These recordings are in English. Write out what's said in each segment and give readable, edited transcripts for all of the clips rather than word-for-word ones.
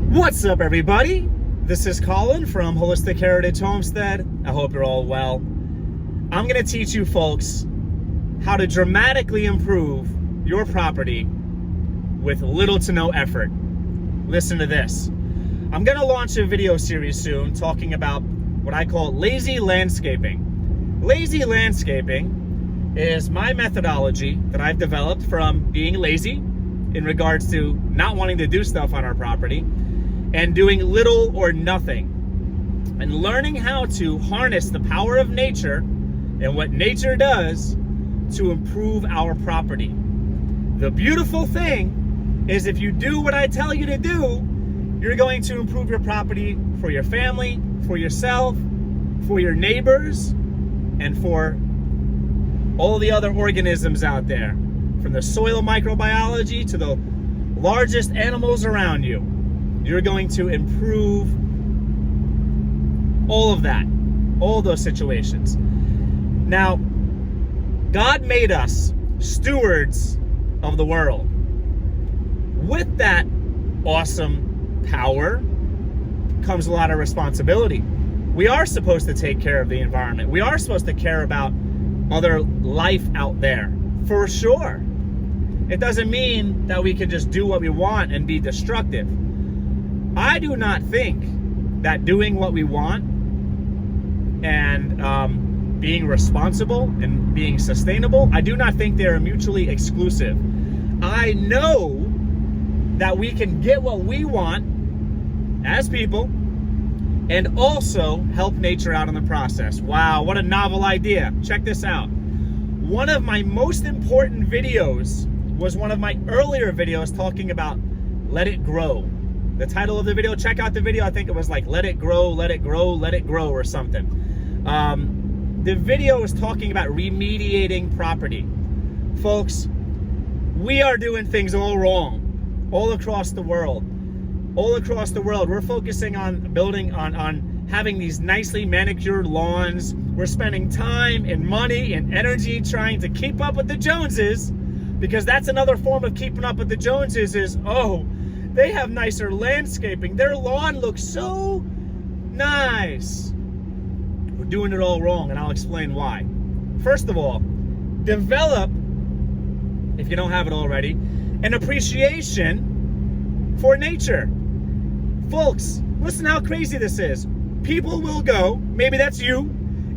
What's up, everybody? This is Colin from Holistic Heritage Homestead. I hope you're all well. I'm going to teach you folks how to dramatically improve your property with little to no effort. Listen to this. I'm going to launch a video series soon talking about what I call lazy landscaping. Lazy landscaping is my methodology that I've developed from being lazy in regards to not wanting to do stuff on our property and doing little or nothing, and learning how to harness the power of nature and what nature does to improve our property. The beautiful thing is, if you do what I tell you to do, you're going to improve your property for your family, for yourself, for your neighbors, and for all the other organisms out there, from the soil microbiology to the largest animals around you. You're going to improve all of that, all those situations. Now, God made us stewards of the world. With that awesome power comes a lot of responsibility. We are supposed to take care of the environment. We are supposed to care about other life out there, for sure. It doesn't mean that we can just do what we want and be destructive. I do not think that doing what we want and being responsible and being sustainable, I do not think they are mutually exclusive. I know that we can get what we want as people and also help nature out in the process. Wow, what a novel idea. Check this out. One of my most important videos was one of my earlier videos talking about let it grow. The title of the video, check out the video, I think it was like let it grow, let it grow, let it grow or something. The video was talking about remediating property. Folks, we are doing things all wrong, all across the world. All across the world, we're focusing on building, on having these nicely manicured lawns. We're spending time and money and energy trying to keep up with the Joneses, because that's another form of keeping up with the Joneses is, oh, they have nicer landscaping. Their lawn looks so nice. We're doing it all wrong, and I'll explain why. First of all, develop, if you don't have it already, an appreciation for nature. Folks, listen how crazy this is. People will go, maybe that's you,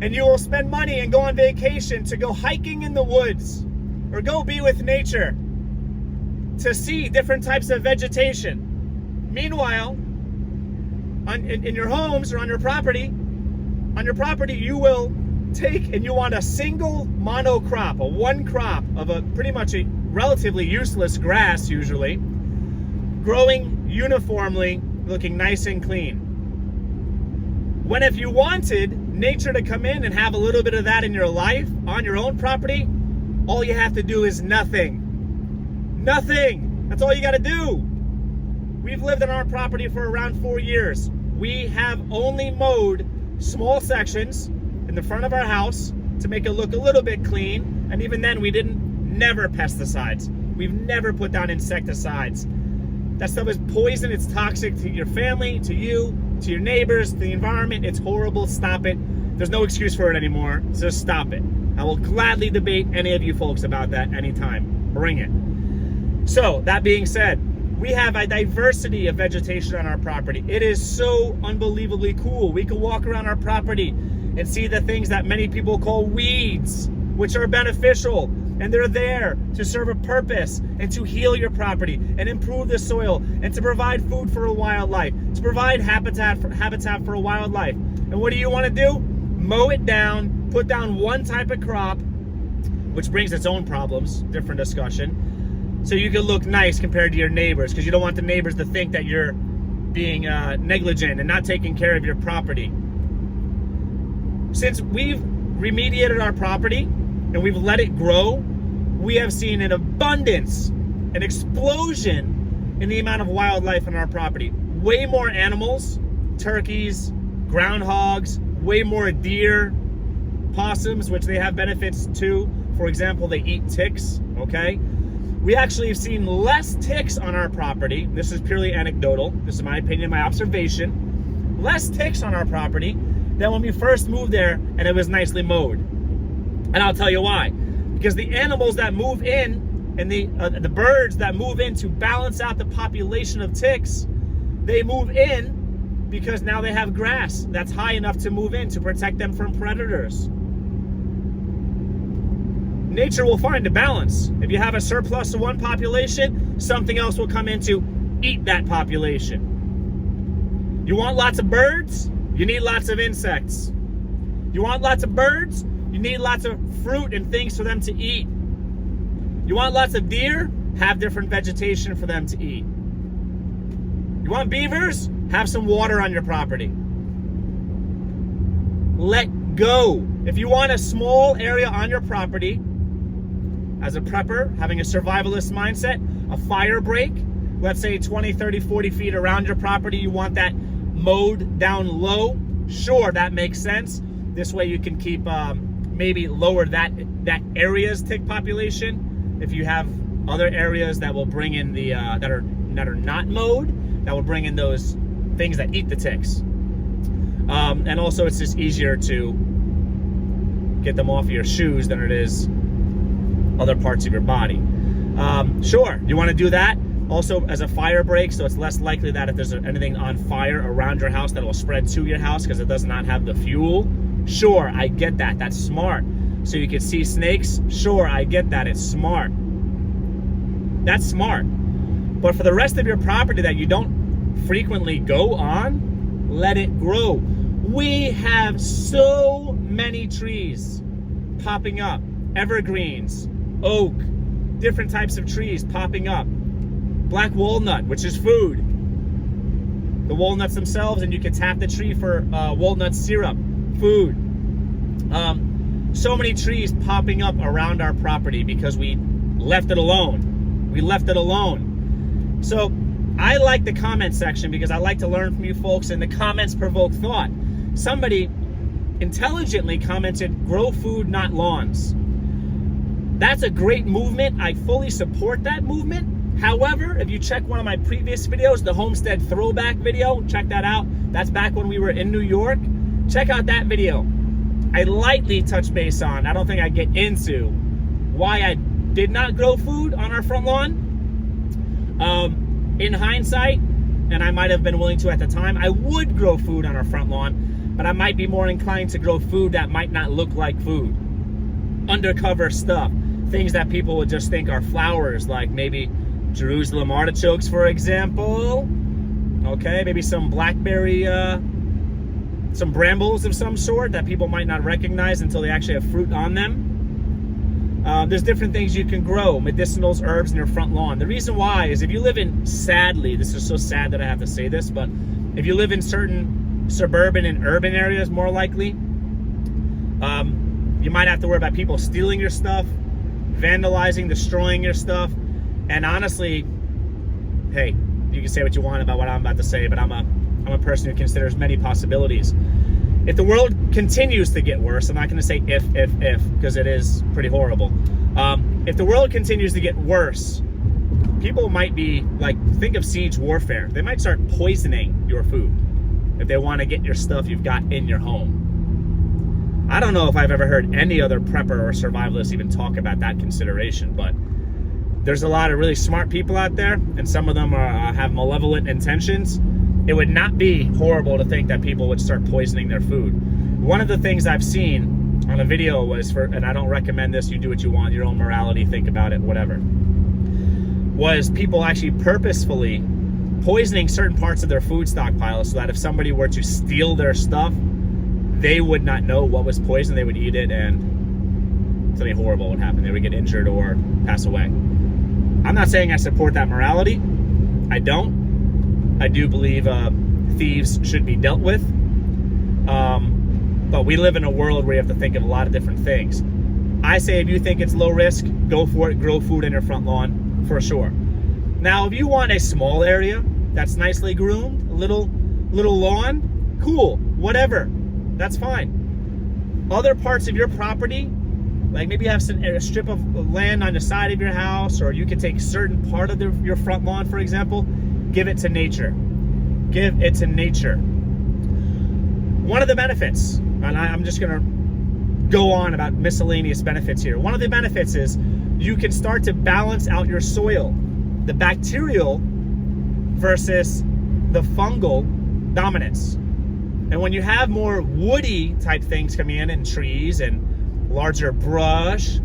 and you will spend money and go on vacation to go hiking in the woods or go be with nature, to see different types of vegetation. Meanwhile, in your homes or on your property, you will take and you want a single monocrop, a one crop of a pretty much a relatively useless grass, usually, growing uniformly, looking nice and clean. When if you wanted nature to come in and have a little bit of that in your life, on your own property, all you have to do is nothing. Nothing. That's all you got to do. We've lived on our property for around 4 years. We have only mowed small sections in the front of our house to make it look a little bit clean. And even then, we never pesticides. We've never put down insecticides. That stuff is poison. It's toxic to your family, to you, to your neighbors, to the environment. It's horrible. Stop it. There's no excuse for it anymore. Just stop it. I will gladly debate any of you folks about that anytime. Bring it. So, that being said, we have a diversity of vegetation on our property. It is so unbelievably cool. We can walk around our property and see the things that many people call weeds, which are beneficial, and they're there to serve a purpose and to heal your property and improve the soil and to provide food for a wildlife, to provide habitat for a wildlife. And what do you want to do? Mow it down, put down one type of crop, which brings its own problems, different discussion. So you can look nice compared to your neighbors, because you don't want the neighbors to think that you're being negligent and not taking care of your property. Since we've remediated our property and we've let it grow, we have seen an abundance, an explosion in the amount of wildlife on our property. Way more animals, turkeys, groundhogs, way more deer, possums, which they have benefits too. For example, they eat ticks, okay? We actually have seen less ticks on our property. This is purely anecdotal. This is my opinion, my observation. Less ticks on our property than when we first moved there and it was nicely mowed. And I'll tell you why. Because the animals that move in and the birds that move in to balance out the population of ticks, they move in because now they have grass that's high enough to move in to protect them from predators. Nature will find a balance. If you have a surplus of one population, something else will come in to eat that population. You want lots of birds? You need lots of insects. You want lots of birds? You need lots of fruit and things for them to eat. You want lots of deer? Have different vegetation for them to eat. You want beavers? Have some water on your property. Let go. If you want a small area on your property, as a prepper, having a survivalist mindset, a fire break, let's say 20, 30, 40 feet around your property, you want that mowed down low, sure, that makes sense. This way you can keep, maybe lower that area's tick population. If you have other areas that will bring in the, that are not mowed, that will bring in those things that eat the ticks. And also it's just easier to get them off of your shoes than it is other parts of your body. Sure, you want to do that also as a fire break, so it's less likely that if there's anything on fire around your house that will spread to your house because it does not have the fuel. Sure, I get that. That's smart. So you can see snakes. Sure, I get that. It's smart. That's smart. But for the rest of your property that you don't frequently go on, let it grow. We have so many trees popping up. Evergreens, oak, different types of trees popping up. Black walnut, which is food. The walnuts themselves, and you can tap the tree for walnut syrup, food. So many trees popping up around our property because we left it alone. We left it alone. So I like the comment section because I like to learn from you folks, and the comments provoke thought. Somebody intelligently commented, grow food, not lawns. That's a great movement. I fully support that movement. However, if you check one of my previous videos, the Homestead throwback video, check that out. That's back when we were in New York. Check out that video. I lightly touch base on, I don't think I get into why I did not grow food on our front lawn. In hindsight, and I might have been willing to at the time, I would grow food on our front lawn, but I might be more inclined to grow food that might not look like food. Undercover stuff. Things that people would just think are flowers, like maybe Jerusalem artichokes, for example. Okay, maybe some blackberry, some brambles of some sort that people might not recognize until they actually have fruit on them. There's different things you can grow, medicinals, herbs in your front lawn. The reason why is if you live in, sadly, this is so sad that I have to say this, but if you live in certain suburban and urban areas, more likely, you might have to worry about people stealing your stuff, vandalizing, destroying your stuff. And honestly, hey, you can say what you want about what I'm about to say, but I'm a person who considers many possibilities. If the world continues to get worse, I'm not going to say if, because it is pretty horrible. If the world continues to get worse, people might be like, think of siege warfare. They might start poisoning your food if they want to get your stuff you've got in your home. I don't know if I've ever heard any other prepper or survivalist even talk about that consideration, but there's a lot of really smart people out there, and some of them have malevolent intentions. It would not be horrible to think that people would start poisoning their food. One of the things I've seen on a video was, and I don't recommend this, you do what you want, your own morality, think about it, whatever, was people actually purposefully poisoning certain parts of their food stockpile so that if somebody were to steal their stuff, they would not know what was poisoned, they would eat it, and something horrible would happen. They would get injured or pass away. I'm not saying I support that morality. I don't. I do believe thieves should be dealt with. But we live in a world where you have to think of a lot of different things. I say if you think it's low risk, go for it, grow food in your front lawn, for sure. Now, if you want a small area that's nicely groomed, a little lawn, cool, whatever, that's fine. Other parts of your property, Like maybe you have a strip of land on the side of your house, or you can take certain part of your front lawn, for example. Give it to nature. Give it to nature. One of the benefits, and I'm just going to go on about miscellaneous benefits here. One of the benefits is you can start to balance out your soil. The bacterial versus the fungal dominance. And when you have more woody type things coming in, and trees and larger brush,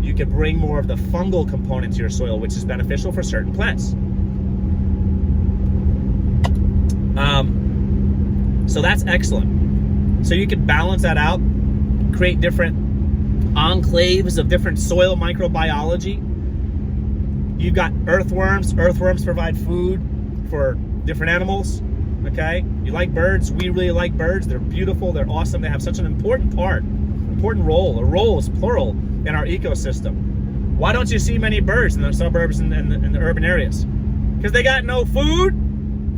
you can bring more of the fungal component to your soil, which is beneficial for certain plants. So that's excellent. So you can balance that out, create different enclaves of different soil microbiology. You've got earthworms. Earthworms provide food for different animals. Okay, you like birds? We really like birds. They're beautiful. They're awesome. They have such an important role. A role is plural in our ecosystem. Why don't you see many birds in the suburbs and in the urban areas? Because they got no food.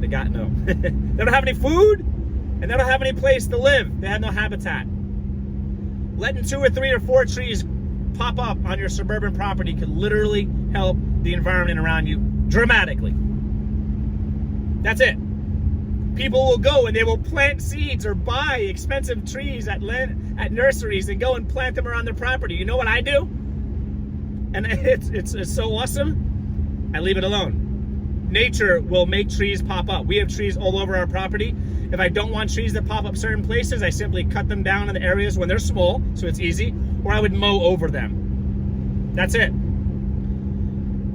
They don't have any food, and they don't have any place to live. They have no habitat. Letting 2 or 3 or 4 trees pop up on your suburban property could literally help the environment around you dramatically. That's it. People will go and they will plant seeds or buy expensive trees at nurseries and go and plant them around their property. You know what I do? And it's so awesome. I leave it alone. Nature will make trees pop up. We have trees all over our property. If I don't want trees that pop up certain places, I simply cut them down in the areas when they're small, so it's easy, or I would mow over them. That's it.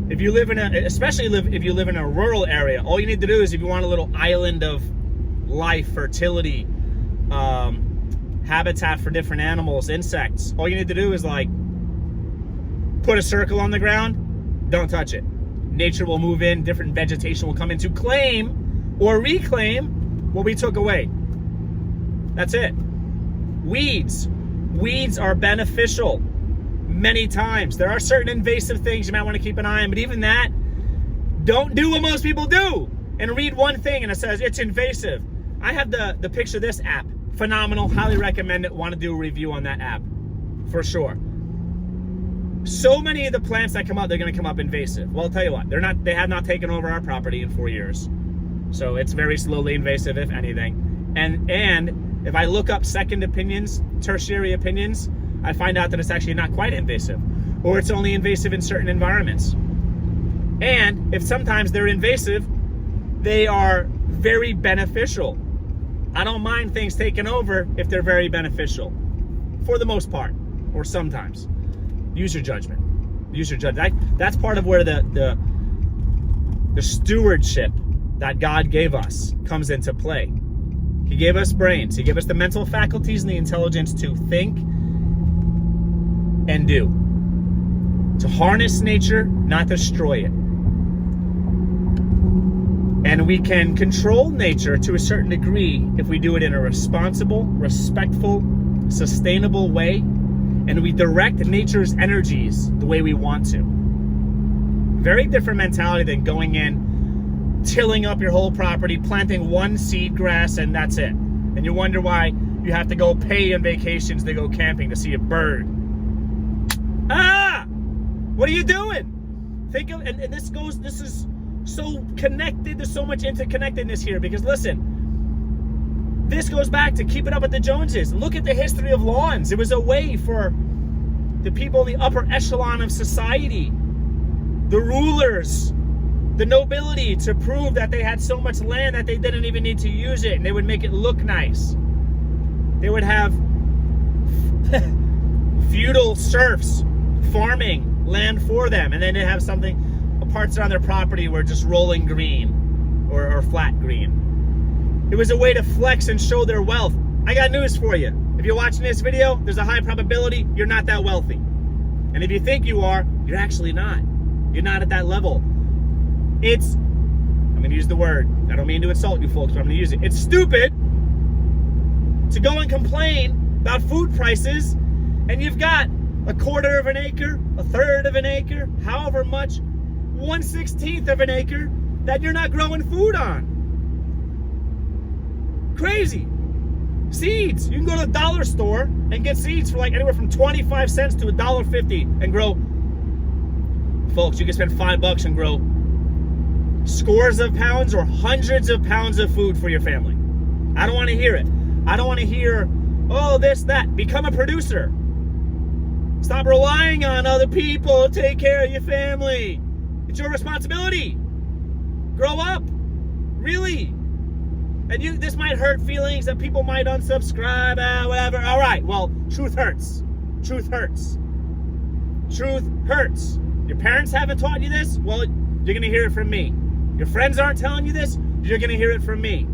If you live in if you live in a rural area, all you need to do is, if you want a little island of life, fertility, habitat for different animals, insects, all you need to do is like put a circle on the ground, don't touch it. Nature will move in, different vegetation will come in to claim or reclaim what we took away. That's it. Weeds are beneficial. Many times. There are certain invasive things you might want to keep an eye on, but even that, don't do what most people do and read one thing and it says it's invasive. I have the Picture This app. Phenomenal. Highly recommend it. Want to do a review on that app for sure. So many of the plants that come out, they're going to come up invasive. Well, I'll tell you what, they have not taken over our property in 4 years. So it's very slowly invasive, if anything. And if I look up second opinions, tertiary opinions, I find out that it's actually not quite invasive, or it's only invasive in certain environments. And if sometimes they're invasive, they are very beneficial. I don't mind things taking over if they're very beneficial, for the most part, or sometimes. Use your judgment. Use your judgment. That's part of where the stewardship that God gave us comes into play. He gave us brains. He gave us the mental faculties and the intelligence to think and do. To harness nature, not destroy it. And we can control nature to a certain degree if we do it in a responsible, respectful, sustainable way, and we direct nature's energies the way we want to. Very different mentality than going in, tilling up your whole property, planting one seed grass, and that's it. And you wonder why you have to go pay on vacations to go camping to see a bird. What are you doing? Think of, and this is so connected. There's so much interconnectedness here, because listen, this goes back to keeping up with the Joneses. Look at the history of lawns. It was a way for the people in the upper echelon of society, the rulers, the nobility, to prove that they had so much land that they didn't even need to use it, and they would make it look nice. They would have feudal serfs farming land for them, and then they have something, parts on their property were just rolling green or flat green. It was a way to flex and show their wealth. I got news for you. If you're watching this video, there's a high probability you're not that wealthy. And if you think you are, you're actually not. You're not at that level. I'm going to use the word. I don't mean to insult you folks, but I'm going to use it. It's stupid to go and complain about food prices, and you've got a quarter of an acre, a third of an acre, however much, 1/16 of an acre that you're not growing food on. Crazy. Seeds. You can go to the dollar store and get seeds for like anywhere from 25 cents to $1.50 and grow. Folks, you can spend $5 and grow scores of pounds or hundreds of pounds of food for your family. I don't want to hear it. I don't want to hear, oh, this, that. Become a producer. Stop relying on other people to take care of your family. It's your responsibility. Grow up. Really. And this might hurt feelings that people might unsubscribe, whatever. All right, well, truth hurts. Truth hurts. Truth hurts. Your parents haven't taught you this? Well, you're going to hear it from me. Your friends aren't telling you this? You're going to hear it from me.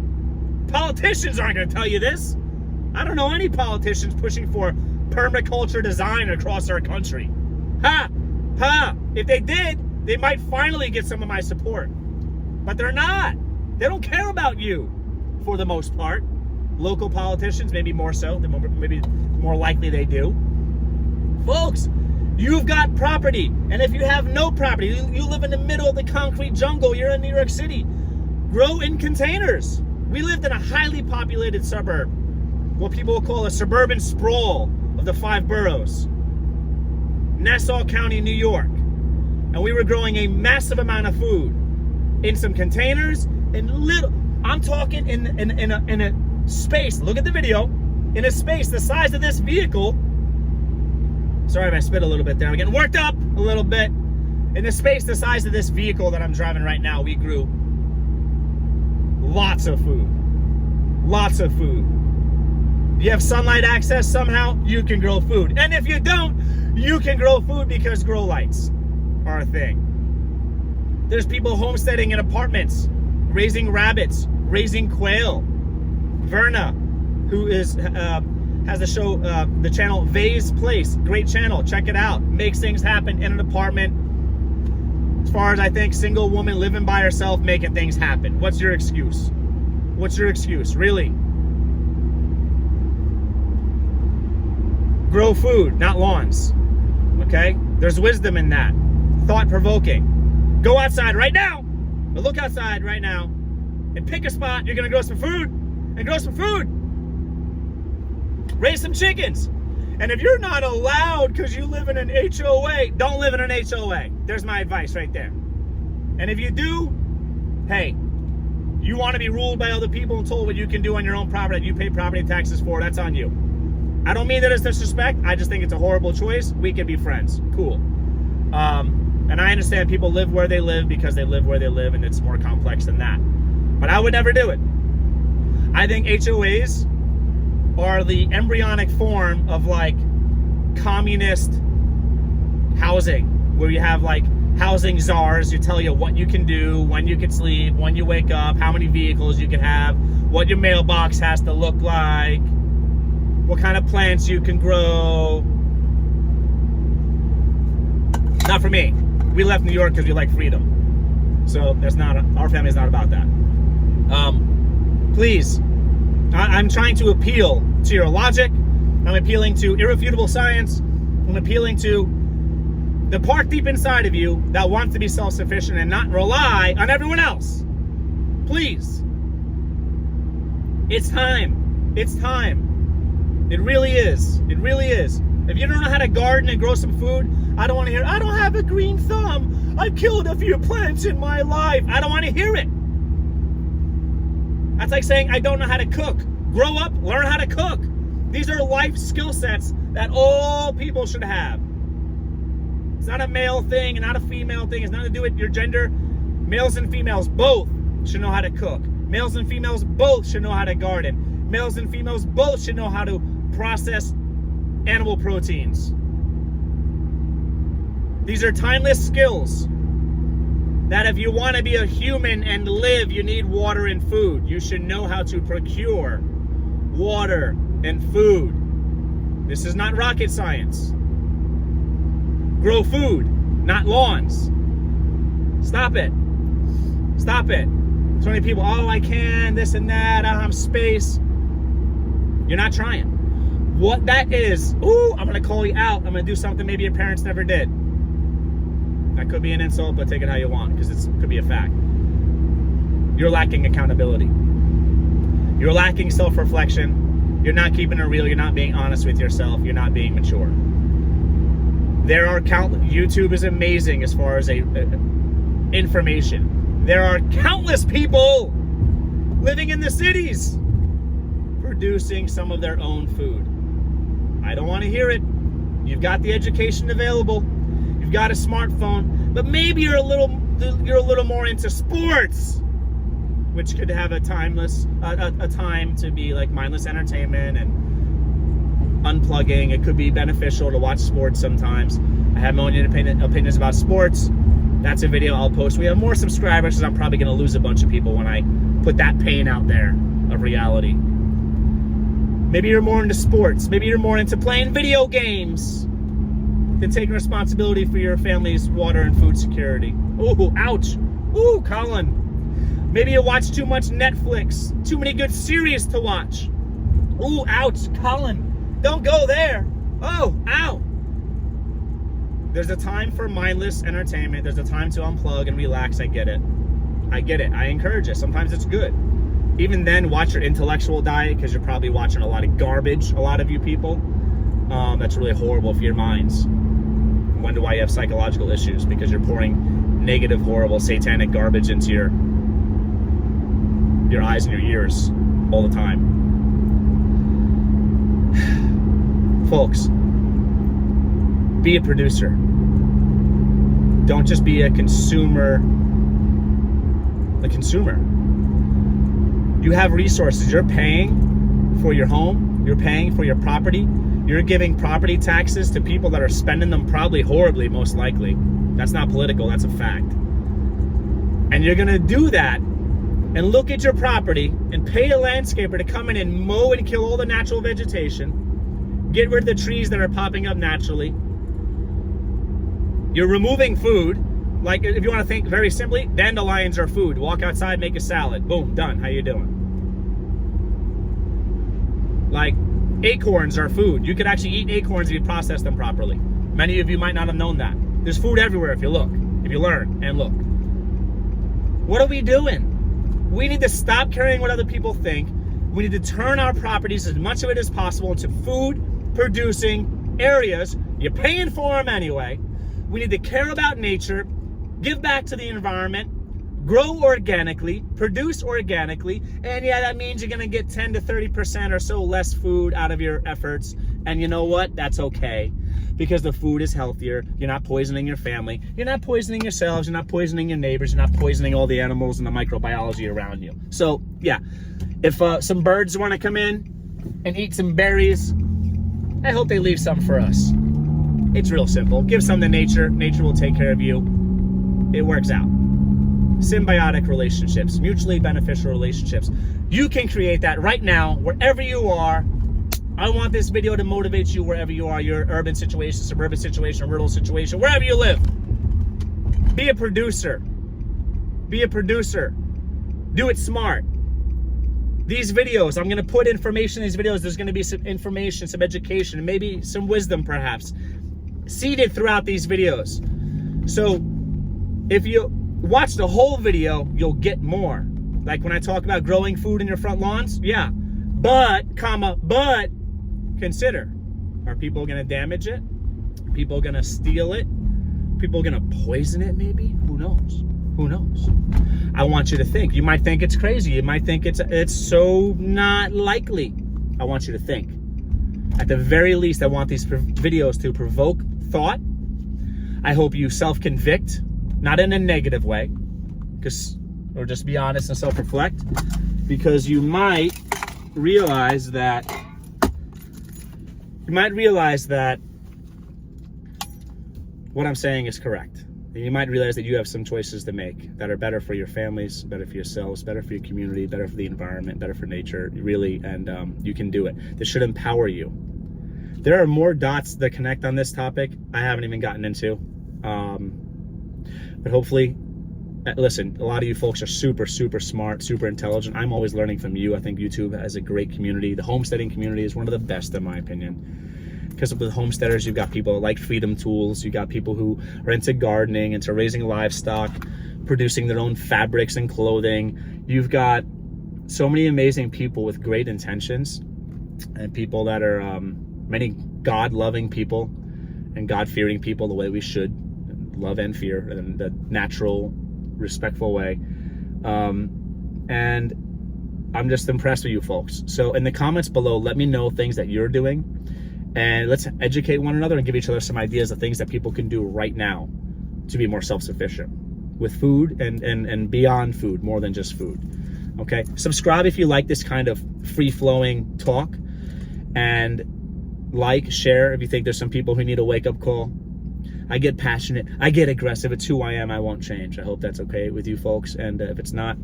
Politicians aren't going to tell you this. I don't know any politicians pushing for permaculture design across our country. Ha! Ha! If they did, they might finally get some of my support. But they're not. They don't care about you, for the most part. Local politicians, maybe more so. Maybe more likely they do. Folks, you've got property. And if you have no property, you live in the middle of the concrete jungle, you're in New York City, grow in containers. We lived in a highly populated suburb, what people will call a suburban sprawl of the 5 boroughs. Nassau County, New York. And we were growing a massive amount of food in some containers, I'm talking in a space, look at the video, in a space the size of this vehicle. Sorry if I spit a little bit there. I'm getting worked up a little bit. In a space the size of this vehicle that I'm driving right now, we grew lots of food. Lots of food. You have sunlight access somehow, you can grow food. And if you don't, you can grow food because grow lights are a thing. There's people homesteading in apartments, raising rabbits, raising quail. Verna, who has a show, the channel Vay's Place, great channel, check it out. Makes things happen in an apartment. As far as I think, single woman living by herself, making things happen. What's your excuse? What's your excuse, really? Grow food, not lawns, okay? There's wisdom in that. Thought-provoking. Go outside right now, or look outside right now, and pick a spot. You're gonna grow some food, and grow some food. Raise some chickens. And if you're not allowed because you live in an HOA, don't live in an HOA. There's my advice right there. And if you do, hey, you want to be ruled by other people and told what you can do on your own property that you pay property taxes for, that's on you. I don't mean that as disrespect. I just think it's a horrible choice. We can be friends. Cool. And I understand people live where they live because they live where they live, and it's more complex than that. But I would never do it. I think HOAs are the embryonic form of like communist housing, where you have like housing czars who tell you what you can do, when you can sleep, when you wake up, how many vehicles you can have, what your mailbox has to look like, what kind of plants you can grow. Not for me. We left New York because we like freedom. So that's not, our family's not about that. Please, I'm trying to appeal to your logic. I'm appealing to irrefutable science. I'm appealing to the part deep inside of you that wants to be self-sufficient and not rely on everyone else. Please. It's time. It's time. It really is. It really is. If you don't know how to garden and grow some food, I don't want to hear, I don't have a green thumb. I've killed a few plants in my life. I don't want to hear it. That's like saying, I don't know how to cook. Grow up, learn how to cook. These are life skill sets that all people should have. It's not a male thing and not a female thing. It's nothing to do with your gender. Males and females both should know how to cook. Males and females both should know how to garden. Males and females both should know how to process animal proteins. These are timeless skills that if you want to be a human and live, you need water and food. You should know how to procure water and food. This is not rocket science. Grow food, not lawns. Stop it. Stop it. So many people, oh, I can, this and that, I have space. You're not trying. What that is, ooh, I'm going to call you out. I'm going to do something maybe your parents never did. That could be an insult, but take it how you want, because it could be a fact. You're lacking accountability. You're lacking self-reflection. You're not keeping it real. You're not being honest with yourself. You're not being mature. There are YouTube is amazing as far as information. There are countless people living in the cities producing some of their own food. I don't want to hear it. You've got the education available. You've got a smartphone, but maybe you're a little more into sports, which could have a time to be like mindless entertainment and unplugging. It could be beneficial to watch sports sometimes. I have my own opinions about sports. That's a video I'll post. We have more subscribers because I'm probably going to lose a bunch of people when I put that pain out there of reality. Maybe you're more into sports. Maybe you're more into playing video games than taking responsibility for your family's water and food security. Ooh, ouch. Ooh, Colin. Maybe you watch too much Netflix. Too many good series to watch. Ooh, ouch, Colin. Don't go there. Oh, ow. There's a time for mindless entertainment. There's a time to unplug and relax. I get it. I encourage it. Sometimes it's good. Even then, watch your intellectual diet, because you're probably watching a lot of garbage, a lot of you people. That's really horrible for your minds. Wonder why you have psychological issues, because you're pouring negative, horrible, satanic garbage into your eyes and your ears all the time. Folks, be a producer. Don't just be a consumer. You have resources. You're paying for your home. You're paying for your property. You're giving property taxes to people that are spending them probably horribly, most likely. That's not political, that's a fact. And you're gonna do that and look at your property and pay a landscaper to come in and mow and kill all the natural vegetation, get rid of the trees that are popping up naturally. You're removing food. Like, if you want to think very simply, dandelions are food. Walk outside, make a salad. Boom, done. How you doing? Like, acorns are food. You could actually eat acorns if you process them properly. Many of you might not have known that. There's food everywhere if you look, if you learn and look. What are we doing? We need to stop caring what other people think. We need to turn our properties, as much of it as possible, into food-producing areas. You're paying for them anyway. We need to care about nature, give back to the environment, grow organically, produce organically, and yeah, that means you're gonna get 10 to 30% or so less food out of your efforts. And you know what? That's okay, because the food is healthier. You're not poisoning your family. You're not poisoning yourselves. You're not poisoning your neighbors. You're not poisoning all the animals and the microbiology around you. So yeah, if some birds wanna come in and eat some berries, I hope they leave some for us. It's real simple. Give some to nature. Nature will take care of you. It works out. Symbiotic relationships, mutually beneficial relationships. You can create that right now, wherever you are. I want this video to motivate you wherever you are, your urban situation, suburban situation, rural situation, wherever you live. Be a producer. Be a producer. Do it smart. These videos, I'm gonna put information in these videos. There's gonna be some information, some education, maybe some wisdom perhaps, seeded throughout these videos. So if you watch the whole video, you'll get more. Like when I talk about growing food in your front lawns, yeah. But consider, are people gonna damage it? Are people gonna steal it? Are people gonna poison it maybe? Who knows? Who knows? I want you to think. You might think it's crazy. You might think it's so not likely. I want you to think. At the very least, I want these videos to provoke thought. I hope you self-convict, not in a negative way, or just be honest and self-reflect, because you might realize that what I'm saying is correct. And you might realize that you have some choices to make that are better for your families, better for yourselves, better for your community, better for the environment, better for nature, really, and you can do it. This should empower you. There are more dots that connect on this topic I haven't even gotten into. But hopefully, listen, a lot of you folks are super, super smart, super intelligent. I'm always learning from you. I think YouTube has a great community. The homesteading community is one of the best, in my opinion. Because with homesteaders, you've got people that like freedom tools. You've got people who are into gardening, into raising livestock, producing their own fabrics and clothing. You've got so many amazing people with great intentions. and people that are many God-loving people and God-fearing people the way we should, love and fear in the natural, respectful way. And I'm just impressed with you folks. So in the comments below, let me know things that you're doing, and let's educate one another and give each other some ideas of things that people can do right now to be more self-sufficient with food and beyond food, more than just food. Okay, subscribe if you like this kind of free-flowing talk, and like, share if you think there's some people who need a wake-up call. I get passionate, I get aggressive. It's who I am. I won't change. I hope that's okay with you folks, and if it's not,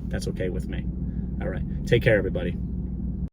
that's okay with me. All right, take care, everybody.